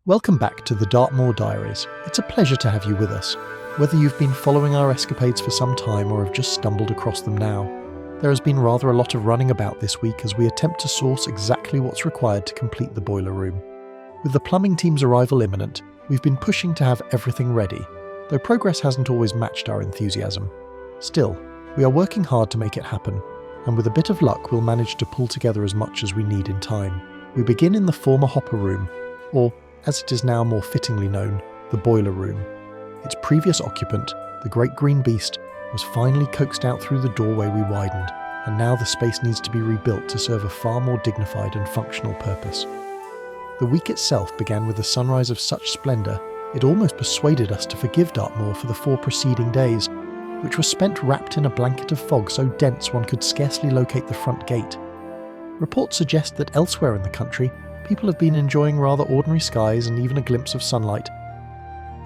Welcome back to the Dartmoor Diaries. It's a pleasure to have you with us. Whether you've been following our escapades for some time or have just stumbled across them now, there has been rather a lot of running about this week as we attempt to source exactly what's required to complete the boiler room. With the plumbing team's arrival imminent, we've been pushing to have everything ready, though progress hasn't always matched our enthusiasm. Still, we are working hard to make it happen, and with a bit of luck we'll manage to pull together as much as we need in time. We begin in the former hopper room, or as it is now more fittingly known, the boiler room. Its previous occupant, the great green beast, was finally coaxed out through the doorway we widened, and now the space needs to be rebuilt to serve a far more dignified and functional purpose. The week itself began with a sunrise of such splendour, it almost persuaded us to forgive Dartmoor for the 4 preceding days, which were spent wrapped in a blanket of fog so dense one could scarcely locate the front gate. Reports suggest that elsewhere in the country, people have been enjoying rather ordinary skies and even a glimpse of sunlight.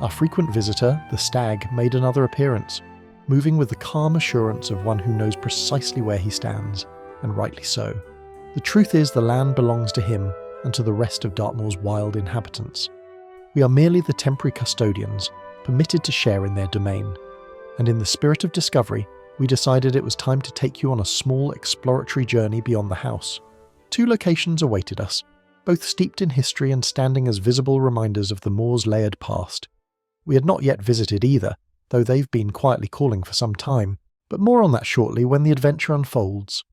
Our frequent visitor, the stag, made another appearance, moving with the calm assurance of one who knows precisely where he stands, and rightly so. The truth is the land belongs to him and to the rest of Dartmoor's wild inhabitants. We are merely the temporary custodians, permitted to share in their domain. And in the spirit of discovery, we decided it was time to take you on a small exploratory journey beyond the house. 2 locations awaited us, both steeped in history and standing as visible reminders of the moor's layered past. We had not yet visited either, though they've been quietly calling for some time, but more on that shortly when the adventure unfolds.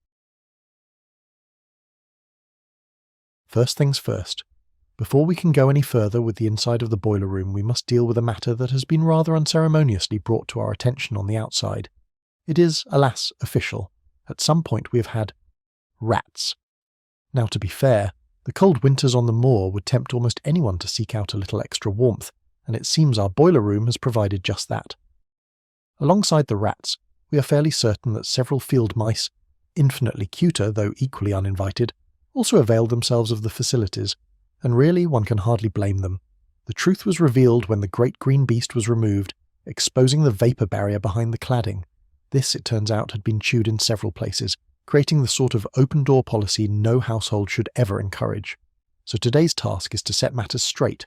First things first. Before we can go any further with the inside of the boiler room, we must deal with a matter that has been rather unceremoniously brought to our attention on the outside. It is, alas, official. At some point we have had rats. Now, to be fair, the cold winters on the moor would tempt almost anyone to seek out a little extra warmth, and it seems our boiler room has provided just that. Alongside the rats, we are fairly certain that several field mice, infinitely cuter though equally uninvited, also availed themselves of the facilities, and really one can hardly blame them. The truth was revealed when the great green beast was removed, exposing the vapour barrier behind the cladding. This, it turns out, had been chewed in several places, creating the sort of open-door policy no household should ever encourage. So today's task is to set matters straight,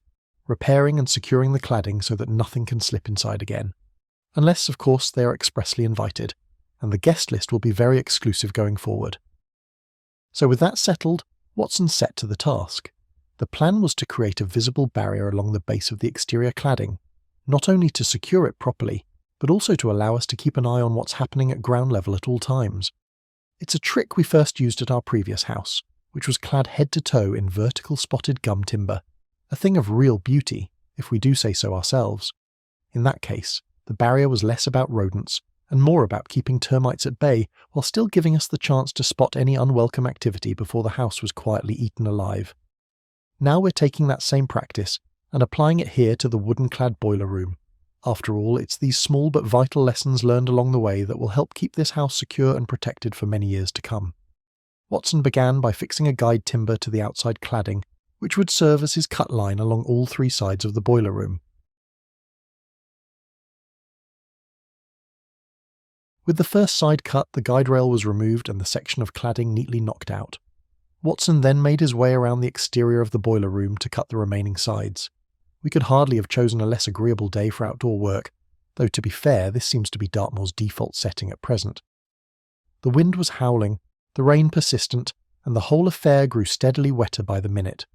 repairing and securing the cladding so that nothing can slip inside again. Unless, of course, they are expressly invited, and the guest list will be very exclusive going forward. So with that settled, Watson set to the task. The plan was to create a visible barrier along the base of the exterior cladding, not only to secure it properly, but also to allow us to keep an eye on what's happening at ground level at all times. It's a trick we first used at our previous house, which was clad head to toe in vertical spotted gum timber, a thing of real beauty, if we do say so ourselves. In that case, the barrier was less about rodents and more about keeping termites at bay while still giving us the chance to spot any unwelcome activity before the house was quietly eaten alive. Now we're taking that same practice and applying it here to the wooden-clad boiler room. After all, it's these small but vital lessons learned along the way that will help keep this house secure and protected for many years to come. Watson began by fixing a guide timber to the outside cladding, which would serve as his cut line along all 3 sides of the boiler room. With the first side cut, the guide rail was removed and the section of cladding neatly knocked out. Watson then made his way around the exterior of the boiler room to cut the remaining sides. We could hardly have chosen a less agreeable day for outdoor work, though to be fair, this seems to be Dartmoor's default setting at present. The wind was howling, the rain persistent, and the whole affair grew steadily wetter by the minute.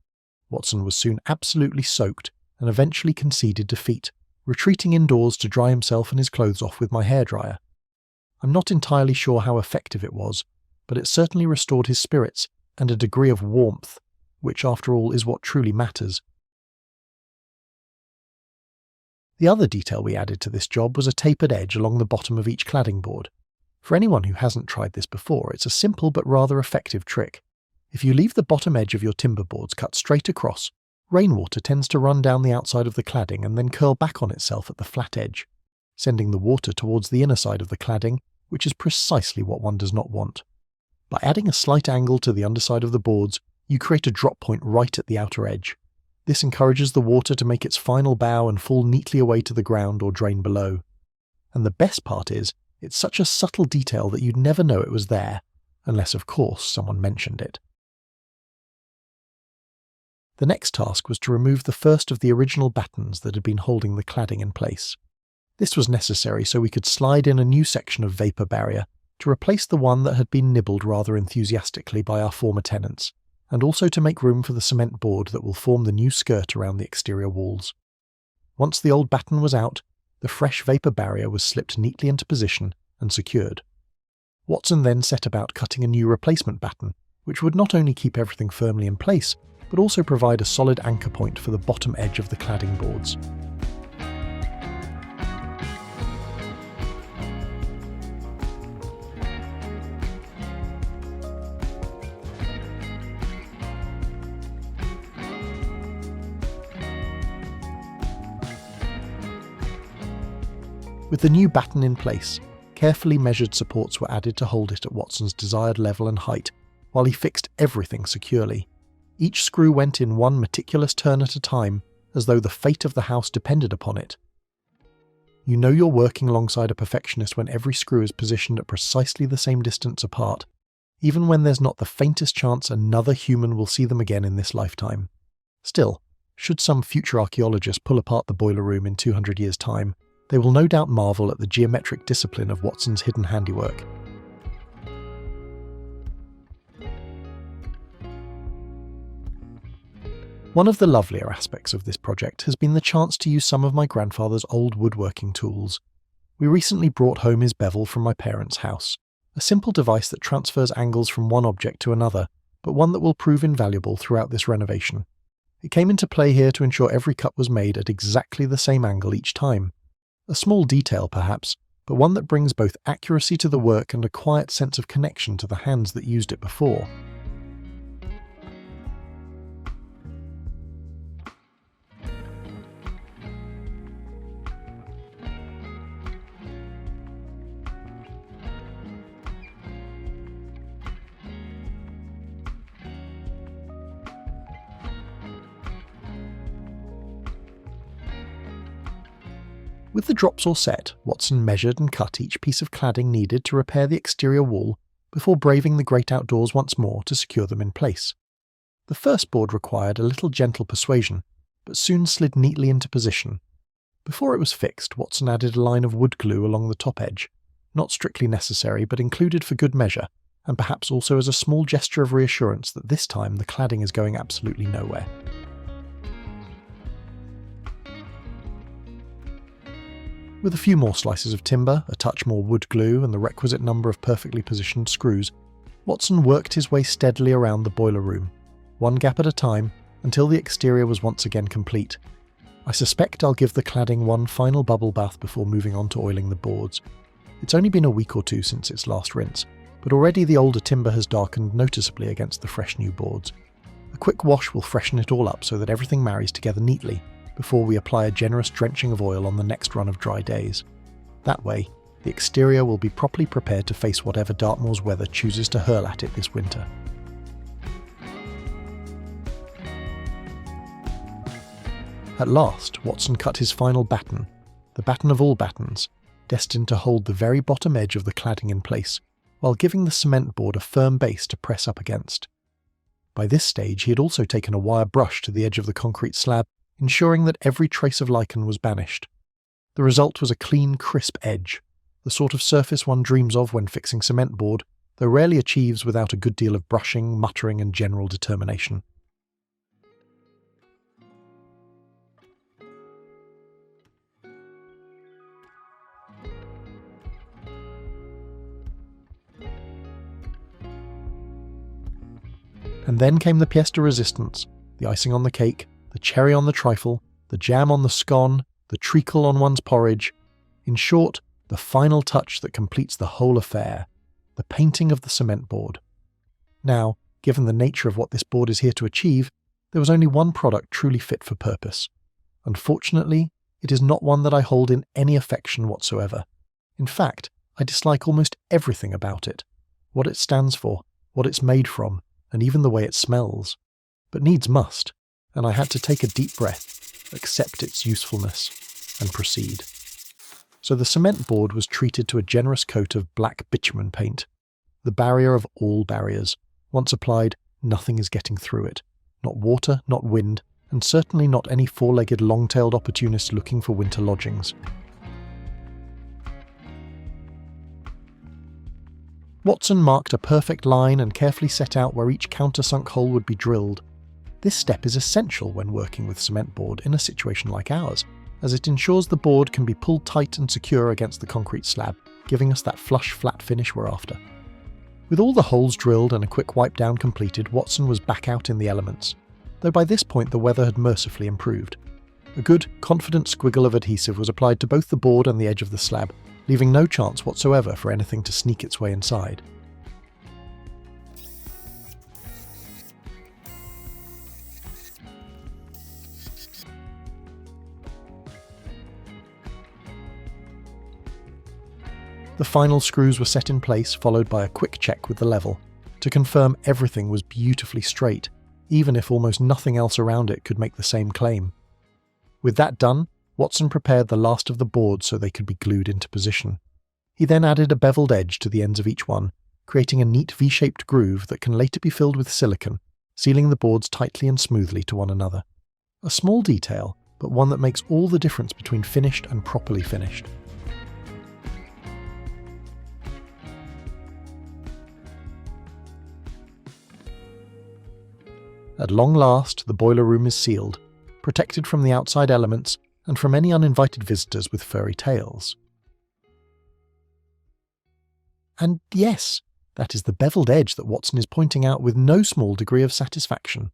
Watson was soon absolutely soaked and eventually conceded defeat, retreating indoors to dry himself and his clothes off with my hairdryer. I'm not entirely sure how effective it was, but it certainly restored his spirits and a degree of warmth, which after all is what truly matters. The other detail we added to this job was a tapered edge along the bottom of each cladding board. For anyone who hasn't tried this before, it's a simple but rather effective trick. If you leave the bottom edge of your timber boards cut straight across, rainwater tends to run down the outside of the cladding and then curl back on itself at the flat edge, sending the water towards the inner side of the cladding, which is precisely what one does not want. By adding a slight angle to the underside of the boards, you create a drop point right at the outer edge. This encourages the water to make its final bow and fall neatly away to the ground or drain below. And the best part is, it's such a subtle detail that you'd never know it was there, unless of course someone mentioned it. The next task was to remove the first of the original battens that had been holding the cladding in place. This was necessary so we could slide in a new section of vapour barrier to replace the one that had been nibbled rather enthusiastically by our former tenants, and also to make room for the cement board that will form the new skirt around the exterior walls. Once the old batten was out, the fresh vapour barrier was slipped neatly into position and secured. Watson then set about cutting a new replacement batten, which would not only keep everything firmly in place, but also provide a solid anchor point for the bottom edge of the cladding boards. With the new batten in place, carefully measured supports were added to hold it at Watson's desired level and height, while he fixed everything securely. Each screw went in one meticulous turn at a time, as though the fate of the house depended upon it. You know you're working alongside a perfectionist when every screw is positioned at precisely the same distance apart, even when there's not the faintest chance another human will see them again in this lifetime. Still, should some future archaeologist pull apart the boiler room in 200 years' time, they will no doubt marvel at the geometric discipline of Watson's hidden handiwork. One of the lovelier aspects of this project has been the chance to use some of my grandfather's old woodworking tools. We recently brought home his bevel from my parents' house, a simple device that transfers angles from one object to another, but one that will prove invaluable throughout this renovation. It came into play here to ensure every cut was made at exactly the same angle each time. A small detail perhaps, but one that brings both accuracy to the work and a quiet sense of connection to the hands that used it before. With the drops all set, Watson measured and cut each piece of cladding needed to repair the exterior wall before braving the great outdoors once more to secure them in place. The first board required a little gentle persuasion, but soon slid neatly into position. Before it was fixed, Watson added a line of wood glue along the top edge, not strictly necessary but included for good measure, and perhaps also as a small gesture of reassurance that this time the cladding is going absolutely nowhere. With a few more slices of timber, a touch more wood glue, and the requisite number of perfectly positioned screws, Watson worked his way steadily around the boiler room, one gap at a time, until the exterior was once again complete. I suspect I'll give the cladding one final bubble bath before moving on to oiling the boards. It's only been a week or two since its last rinse, but already the older timber has darkened noticeably against the fresh new boards. A quick wash will freshen it all up so that everything marries together neatly, before we apply a generous drenching of oil on the next run of dry days. That way, the exterior will be properly prepared to face whatever Dartmoor's weather chooses to hurl at it this winter. At last, Watson cut his final batten, the batten of all battens, destined to hold the very bottom edge of the cladding in place, while giving the cement board a firm base to press up against. By this stage he had also taken a wire brush to the edge of the concrete slab, ensuring that every trace of lichen was banished. The result was a clean, crisp edge, the sort of surface one dreams of when fixing cement board, though rarely achieves without a good deal of brushing, muttering and general determination. And then came the pièce de résistance, the icing on the cake, the cherry on the trifle, the jam on the scone, the treacle on one's porridge. In short, the final touch that completes the whole affair, the painting of the cement board. Now, given the nature of what this board is here to achieve, there was only one product truly fit for purpose. Unfortunately, it is not one that I hold in any affection whatsoever. In fact, I dislike almost everything about it. What it stands for, what it's made from, and even the way it smells. But needs must, and I had to take a deep breath, accept its usefulness, and proceed. So the cement board was treated to a generous coat of black bitumen paint, the barrier of all barriers. Once applied, nothing is getting through it. not water, not wind, and certainly not any four-legged long-tailed opportunist looking for winter lodgings. Watson marked a perfect line and carefully set out where each countersunk hole would be drilled. This step is essential when working with cement board in a situation like ours, as it ensures the board can be pulled tight and secure against the concrete slab, giving us that flush, flat finish we're after. With all the holes drilled and a quick wipe down completed, Watson was back out in the elements, though by this point the weather had mercifully improved. A good, confident squiggle of adhesive was applied to both the board and the edge of the slab, leaving no chance whatsoever for anything to sneak its way inside. The final screws were set in place, followed by a quick check with the level, to confirm everything was beautifully straight, even if almost nothing else around it could make the same claim. With that done, Watson prepared the last of the boards so they could be glued into position. He then added a beveled edge to the ends of each one, creating a neat V-shaped groove that can later be filled with silicone, sealing the boards tightly and smoothly to one another. A small detail, but one that makes all the difference between finished and properly finished. At long last, the boiler room is sealed, protected from the outside elements and from any uninvited visitors with furry tails. And yes, that is the beveled edge that Watson is pointing out with no small degree of satisfaction.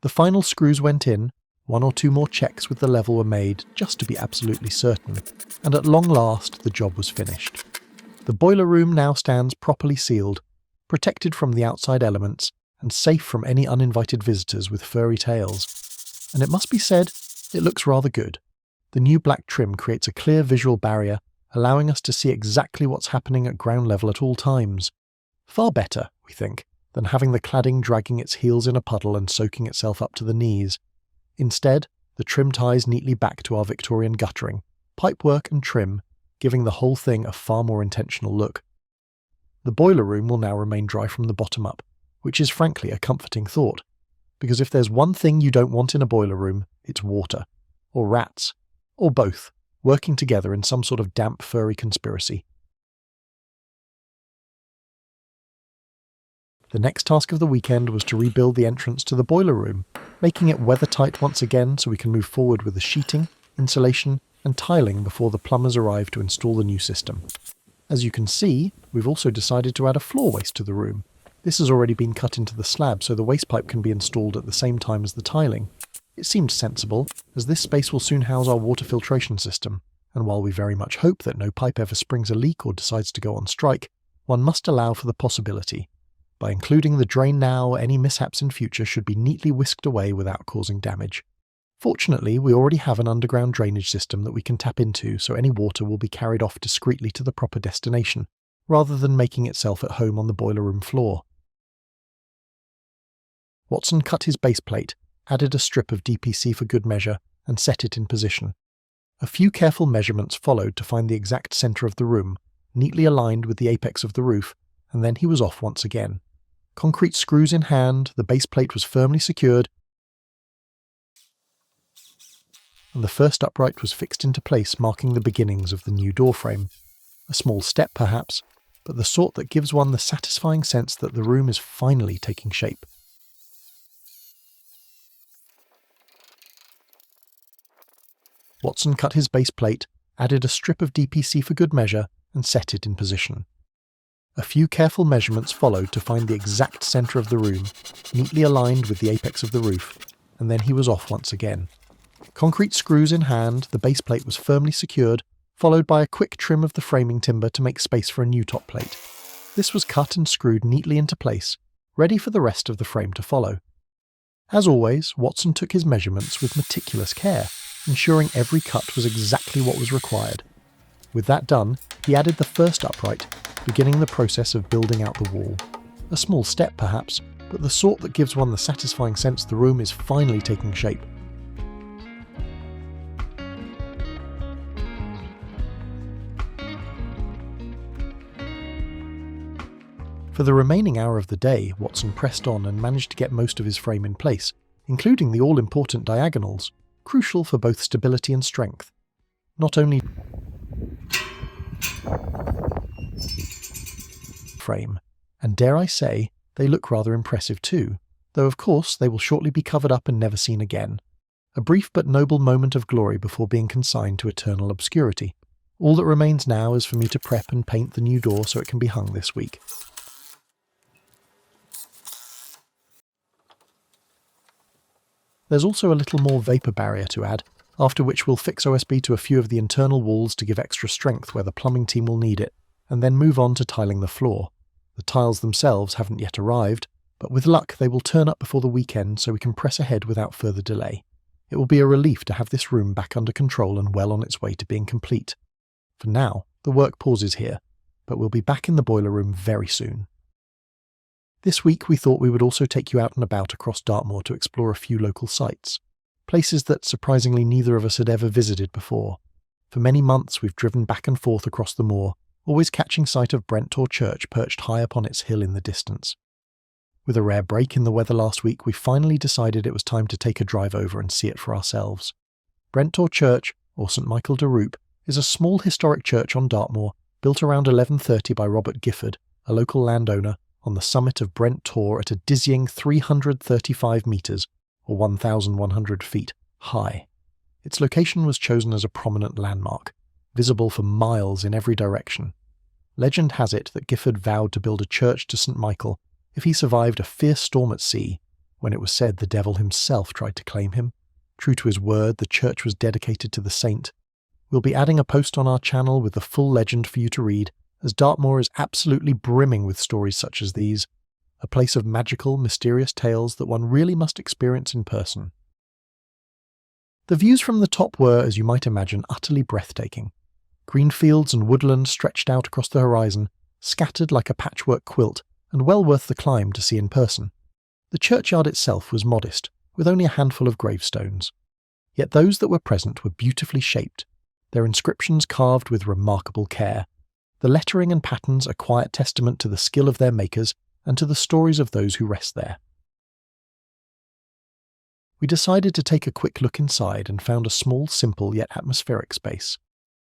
The final screws went in, one or two more checks with the level were made just to be absolutely certain, and at long last the job was finished. The boiler room now stands properly sealed, protected from the outside elements, and safe from any uninvited visitors with furry tails. And it must be said, it looks rather good. The new black trim creates a clear visual barrier, allowing us to see exactly what's happening at ground level at all times. Far better, we think, than having the cladding dragging its heels in a puddle and soaking itself up to the knees. Instead, the trim ties neatly back to our Victorian guttering, pipework and trim, giving the whole thing a far more intentional look. The boiler room will now remain dry from the bottom up, which is frankly a comforting thought, because if there's one thing you don't want in a boiler room, it's water, or rats, or both, working together in some sort of damp furry conspiracy. The next task of the weekend was to rebuild the entrance to the boiler room, making it weather-tight once again so we can move forward with the sheeting, insulation, and tiling before the plumbers arrive to install the new system. As you can see, we've also decided to add a floor waste to the room. This has already been cut into the slab so the waste pipe can be installed at the same time as the tiling. It seemed sensible, as this space will soon house our water filtration system, and while we very much hope that no pipe ever springs a leak or decides to go on strike, one must allow for the possibility. By including the drain now, any mishaps in future should be neatly whisked away without causing damage. Fortunately, we already have an underground drainage system that we can tap into, so any water will be carried off discreetly to the proper destination, rather than making itself at home on the boiler room floor. Watson cut his base plate, added a strip of DPC for good measure, and set it in position. A few careful measurements followed to find the exact centre of the room, neatly aligned with the apex of the roof, and then he was off once again. Concrete screws in hand, the base plate was firmly secured, and the first upright was fixed into place, marking the beginnings of the new door frame. A small step perhaps, but the sort that gives one the satisfying sense that the room is finally taking shape. Watson cut his base plate, added a strip of DPC for good measure, and set it in position. A few careful measurements followed to find the exact centre of the room, neatly aligned with the apex of the roof, and then he was off once again. Concrete screws in hand, the base plate was firmly secured, followed by a quick trim of the framing timber to make space for a new top plate. This was cut and screwed neatly into place, ready for the rest of the frame to follow. As always, Watson took his measurements with meticulous care, ensuring every cut was exactly what was required. With that done, he added the first upright, beginning the process of building out the wall. A small step perhaps, but the sort that gives one the satisfying sense the room is finally taking shape. For the remaining hour of the day, Watson pressed on and managed to get most of his frame in place, including the all-important diagonals, crucial for both stability and strength. Not only frame, and dare I say, they look rather impressive too, though of course they will shortly be covered up and never seen again. A brief but noble moment of glory before being consigned to eternal obscurity. All that remains now is for me to prep and paint the new door so it can be hung this week. There's also a little more vapour barrier to add, after which we'll fix OSB to a few of the internal walls to give extra strength where the plumbing team will need it, and then move on to tiling the floor. The tiles themselves haven't yet arrived, but with luck they will turn up before the weekend so we can press ahead without further delay. It will be a relief to have this room back under control and well on its way to being complete. For now, the work pauses here, but we'll be back in the boiler room very soon. This week we thought we would also take you out and about across Dartmoor to explore a few local sites, places that surprisingly neither of us had ever visited before. For many months we've driven back and forth across the moor, always catching sight of Brentor Church perched high up on its hill in the distance. With a rare break in the weather last week, we finally decided it was time to take a drive over and see it for ourselves. Brentor Church, or St Michael de Roop, is a small historic church on Dartmoor, built around 1130 by Robert Gifford, a local landowner, on the summit of Brent Tor at a dizzying 335 metres, or 1,100 feet, high. Its location was chosen as a prominent landmark, visible for miles in every direction. Legend has it that Gifford vowed to build a church to St Michael if he survived a fierce storm at sea, when it was said the devil himself tried to claim him. True to his word, the church was dedicated to the saint. We'll be adding a post on our channel with the full legend for you to read, as Dartmoor is absolutely brimming with stories such as these, a place of magical, mysterious tales that one really must experience in person. The views from the top were, as you might imagine, utterly breathtaking. Green fields and woodland stretched out across the horizon, scattered like a patchwork quilt, and well worth the climb to see in person. The churchyard itself was modest, with only a handful of gravestones. Yet those that were present were beautifully shaped, their inscriptions carved with remarkable care. The lettering and patterns a quiet testament to the skill of their makers and to the stories of those who rest there. We decided to take a quick look inside and found a small, simple yet atmospheric space.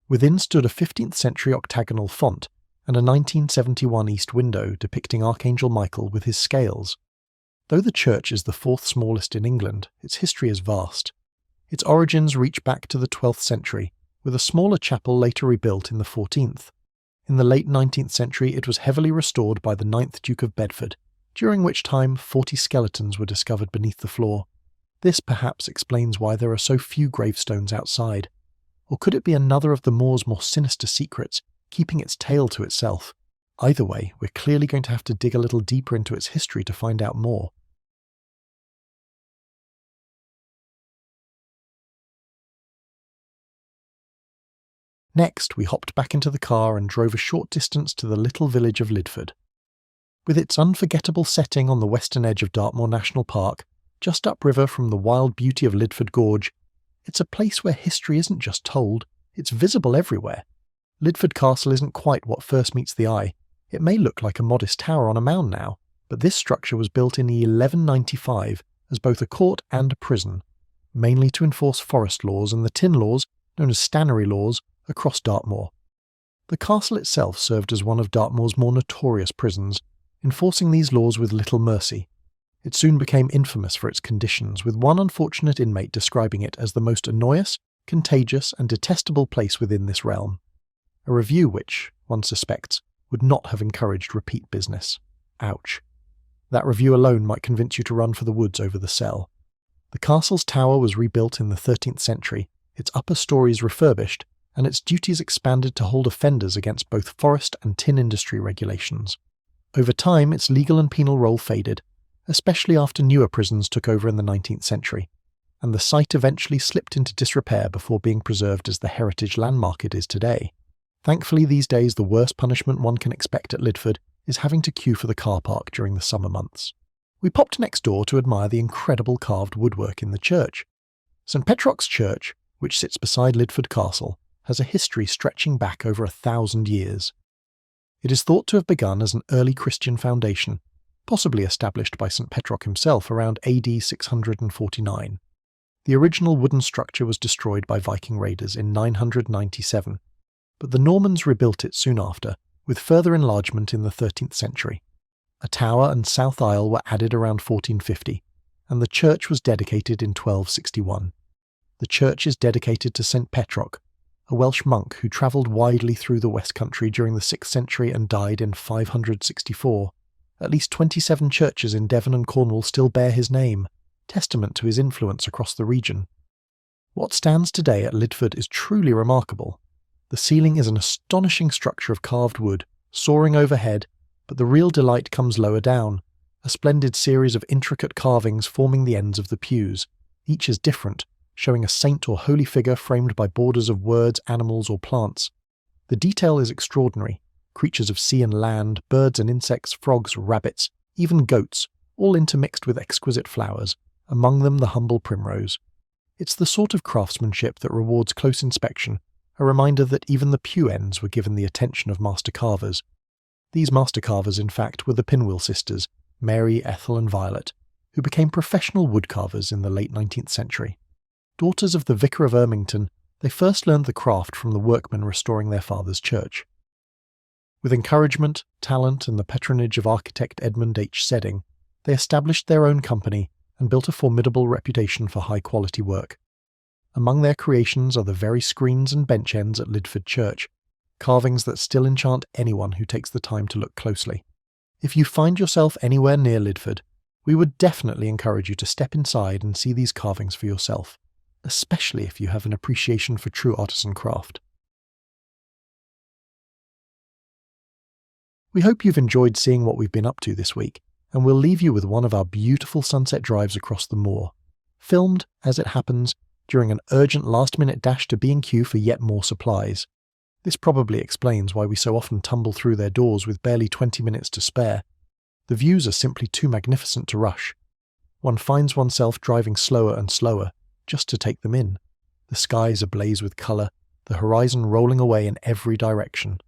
Within stood a 15th century octagonal font and a 1971 east window depicting Archangel Michael with his scales. Though the church is the fourth smallest in England, its history is vast. Its origins reach back to the 12th century, with a smaller chapel later rebuilt in the 14th. In the late 19th century it was heavily restored by the 9th Duke of Bedford, during which time 40 skeletons were discovered beneath the floor. This perhaps explains why there are so few gravestones outside. Or could it be another of the moor's more sinister secrets, keeping its tale to itself? Either way, we're clearly going to have to dig a little deeper into its history to find out more. Next, we hopped back into the car and drove a short distance to the little village of Lydford. With its unforgettable setting on the western edge of Dartmoor National Park, just upriver from the wild beauty of Lydford Gorge, it's a place where history isn't just told, it's visible everywhere. Lydford Castle isn't quite what first meets the eye. It may look like a modest tower on a mound now, but this structure was built in 1195 as both a court and a prison, mainly to enforce forest laws and the tin laws, known as stannery laws, across Dartmoor. The castle itself served as one of Dartmoor's more notorious prisons, enforcing these laws with little mercy. It soon became infamous for its conditions, with one unfortunate inmate describing it as the most annoyous, contagious and detestable place within this realm. A review which, one suspects, would not have encouraged repeat business. Ouch. That review alone might convince you to run for the woods over the cell. The castle's tower was rebuilt in the 13th century, its upper stories refurbished, and its duties expanded to hold offenders against both forest and tin industry regulations. Over time, its legal and penal role faded, especially after newer prisons took over in the 19th century, and the site eventually slipped into disrepair before being preserved as the heritage landmark it is today. Thankfully, these days the worst punishment one can expect at Lydford is having to queue for the car park during the summer months. We popped next door to admire the incredible carved woodwork in the church. St Petroc's Church, which sits beside Lydford Castle, has a history stretching back over 1,000 years. It is thought to have begun as an early Christian foundation, possibly established by St. Petroc himself around AD 649. The original wooden structure was destroyed by Viking raiders in 997, but the Normans rebuilt it soon after, with further enlargement in the 13th century. A tower and south aisle were added around 1450, and the church was dedicated in 1261. The church is dedicated to St. Petroc, a Welsh monk who travelled widely through the West Country during the 6th century and died in 564. At least 27 churches in Devon and Cornwall still bear his name, testament to his influence across the region. What stands today at Lydford is truly remarkable. The ceiling is an astonishing structure of carved wood, soaring overhead, but the real delight comes lower down, a splendid series of intricate carvings forming the ends of the pews. Each is different, showing a saint or holy figure framed by borders of words, animals, or plants. The detail is extraordinary. Creatures of sea and land, birds and insects, frogs, rabbits, even goats, all intermixed with exquisite flowers, among them the humble primrose. It's the sort of craftsmanship that rewards close inspection, a reminder that even the pew ends were given the attention of master carvers. These master carvers, in fact, were the Pinwill Sisters, Mary, Ethel and Violet, who became professional woodcarvers in the late 19th century. Daughters of the Vicar of Ermington, they first learned the craft from the workmen restoring their father's church. With encouragement, talent and the patronage of architect Edmund H. Sedding, they established their own company and built a formidable reputation for high-quality work. Among their creations are the very screens and bench ends at Lydford Church, carvings that still enchant anyone who takes the time to look closely. If you find yourself anywhere near Lydford, we would definitely encourage you to step inside and see these carvings for yourself, especially if you have an appreciation for true artisan craft. We hope you've enjoyed seeing what we've been up to this week, and we'll leave you with one of our beautiful sunset drives across the moor, filmed, as it happens, during an urgent last-minute dash to B&Q for yet more supplies. This probably explains why we so often tumble through their doors with barely 20 minutes to spare. The views are simply too magnificent to rush. One finds oneself driving slower and slower, just to take them in. The skies ablaze with colour, the horizon rolling away in every direction.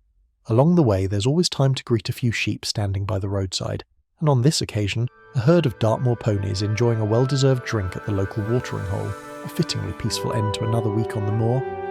Along the way there's always time to greet a few sheep standing by the roadside, and on this occasion, a herd of Dartmoor ponies enjoying a well-deserved drink at the local watering hole, a fittingly peaceful end to another week on the moor.